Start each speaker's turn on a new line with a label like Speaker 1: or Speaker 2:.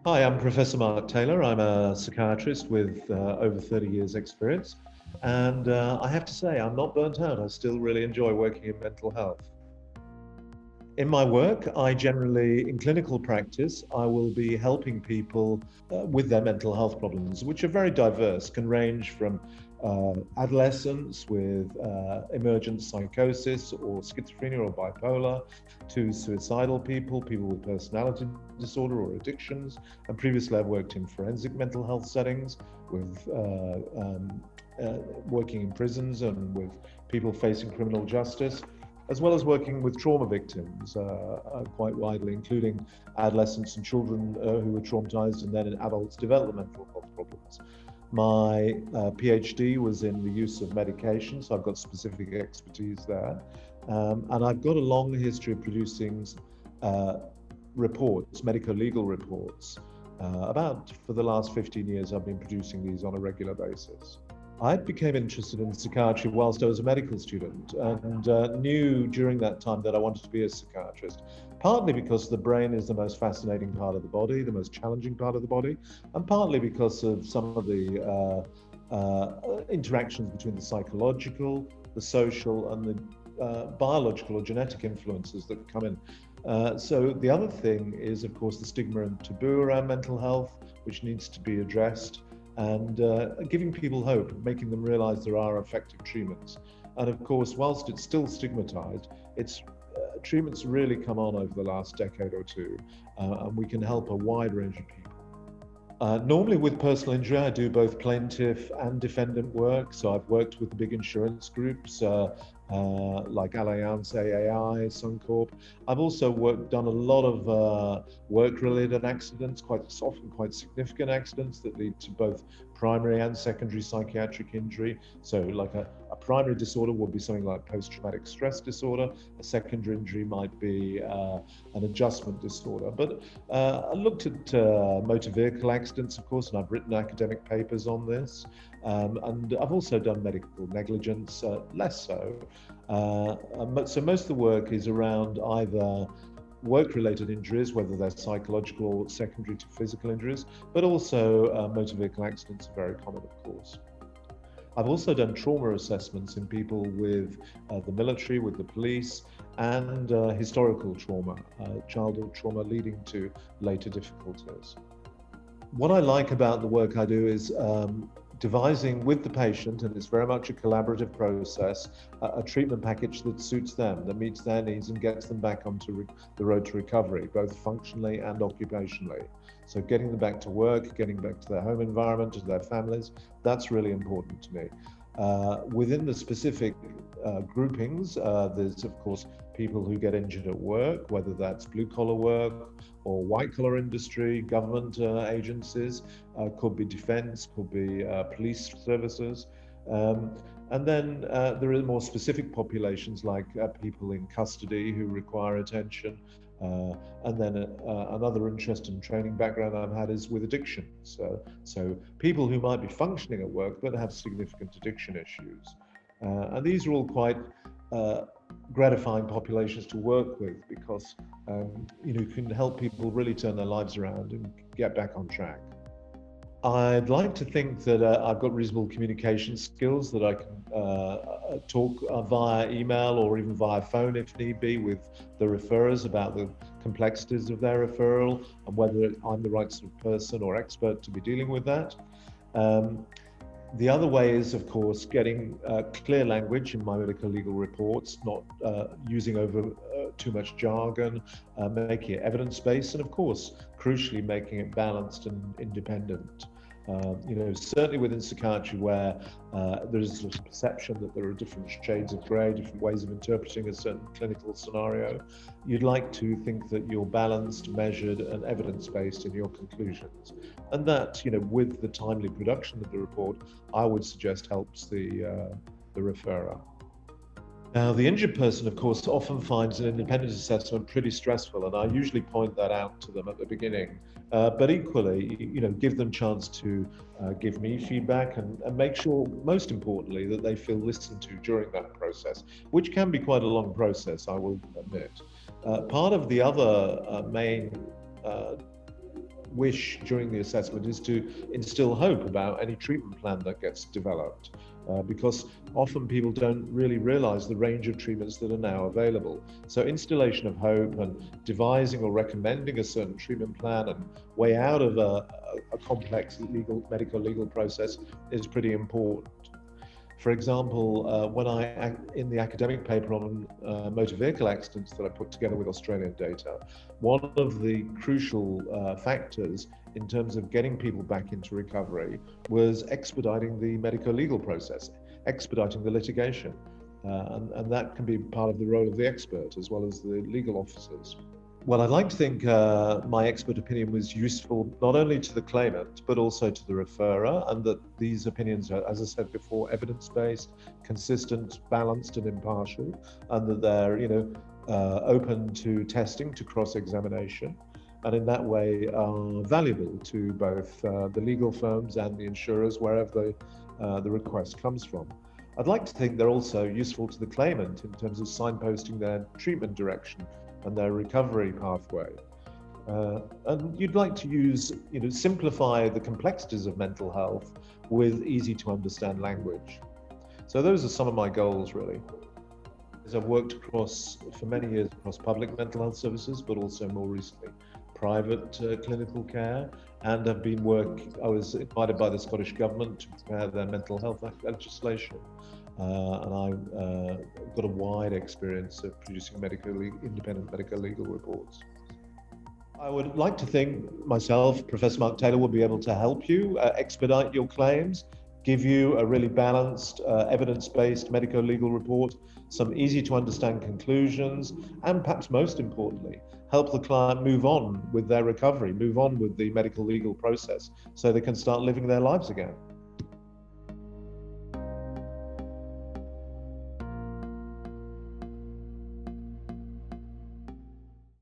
Speaker 1: Hi, I'm Professor Mark Taylor. I'm a psychiatrist with over 30 years experience. And I have to say, I'm not burnt out. I still really enjoy working in mental health. In my work, I generally, in clinical practice, I will be helping people with their mental health problems, which are very diverse, can range from adolescents with emergent psychosis or schizophrenia or bipolar, to suicidal people, people with personality disorder or addictions. And previously, I've worked in forensic mental health settings with working in prisons and with people facing criminal justice, as well as working with trauma victims quite widely, including adolescents and children who were traumatized, and then in adults developmental health problems. My PhD was in the use of medication, so I've got specific expertise there. And I've got a long history of producing reports, medico-legal reports. About for the last 15 years, I've been producing these on a regular basis. I became interested in psychiatry whilst I was a medical student, and knew during that time that I wanted to be a psychiatrist, partly because the brain is the most fascinating part of the body, the most challenging part of the body, and partly because of some of the interactions between the psychological, the social, and the biological or genetic influences that come in. So the other thing is, of course, the stigma and taboo around mental health, which needs to be addressed, and giving people hope, making them realize there are effective treatments. And of course, whilst it's still stigmatized, its treatments really come on over the last decade or two, and we can help a wide range of people. Normally with personal injury, I do both plaintiff and defendant work. So I've worked with big insurance groups like Allianz, AAI, Suncorp. I've also done a lot of work-related accidents, often quite significant accidents that lead to both primary and secondary psychiatric injury. So like a primary disorder would be something like post-traumatic stress disorder. A secondary injury might be an adjustment disorder. But I looked at motor vehicle accidents, of course, and I've written academic papers on this. And I've also done medical negligence, less so. So most of the work is around either work-related injuries, whether they're psychological or secondary to physical injuries, but also motor vehicle accidents are very common, of course. I've also done trauma assessments in people with the military, with the police, and historical trauma, childhood trauma leading to later difficulties. What I like about the work I do is devising with the patient, and it's very much a collaborative process, a treatment package that suits them, that meets their needs and gets them back onto the road to recovery, both functionally and occupationally. So getting them back to work, getting back to their home environment, to their families, that's really important to me. Within the specific groupings, there's of course people who get injured at work, whether that's blue collar work or white collar industry, government agencies, could be defense, could be police services. And then there are more specific populations like people in custody who require attention. And then another interest and training background I've had is with addictions. So people who might be functioning at work but have significant addiction issues. And these are all quite gratifying populations to work with because you can help people really turn their lives around and get back on track. I'd like to think that I've got reasonable communication skills, that I can talk via email or even via phone if need be with the referrers about the complexities of their referral and whether I'm the right sort of person or expert to be dealing with that. The other way is, of course, getting clear language in my medical legal reports, not using over too much jargon, making it evidence-based, and of course, crucially, making it balanced and independent. Certainly within psychiatry where there's a perception that there are different shades of grey, different ways of interpreting a certain clinical scenario, you'd like to think that you're balanced, measured, and evidence-based in your conclusions. And that, with the timely production of the report, I would suggest helps the referrer. Now, the injured person, of course, often finds an independent assessment pretty stressful, and I usually point that out to them at the beginning. But equally, give them a chance to give me feedback and make sure, most importantly, that they feel listened to during that process, which can be quite a long process, I will admit. Part of the other main wish during the assessment is to instill hope about any treatment plan that gets developed. Because often people don't really realize the range of treatments that are now available. So installation of hope and devising or recommending a certain treatment plan and way out of a complex medico-legal process is pretty important. For example, when in the academic paper on motor vehicle accidents that I put together with Australian data, one of the crucial factors in terms of getting people back into recovery was expediting the medico-legal process, expediting the litigation. And that can be part of the role of the expert as well as the legal officers. Well, I'd like to think my expert opinion was useful not only to the claimant, but also to the referrer, and that these opinions are, as I said before, evidence-based, consistent, balanced, and impartial, and that they're, open to testing, to cross-examination, and in that way are valuable to both the legal firms and the insurers, wherever the request comes from. I'd like to think they're also useful to the claimant in terms of signposting their treatment direction and their recovery pathway. And you'd like to use, simplify the complexities of mental health with easy to understand language. So those are some of my goals, really. As I've worked for many years across public mental health services, but also more recently, private clinical care, and I was invited by the Scottish Government to prepare their mental health legislation. And I've got a wide experience of producing independent medico-legal reports. I would like to think myself, Professor Mark Taylor, will be able to help you expedite your claims, give you a really balanced, evidence-based medico-legal report, some easy to understand conclusions, and perhaps most importantly, help the client move on with their recovery, move on with the medical legal process so they can start living their lives again.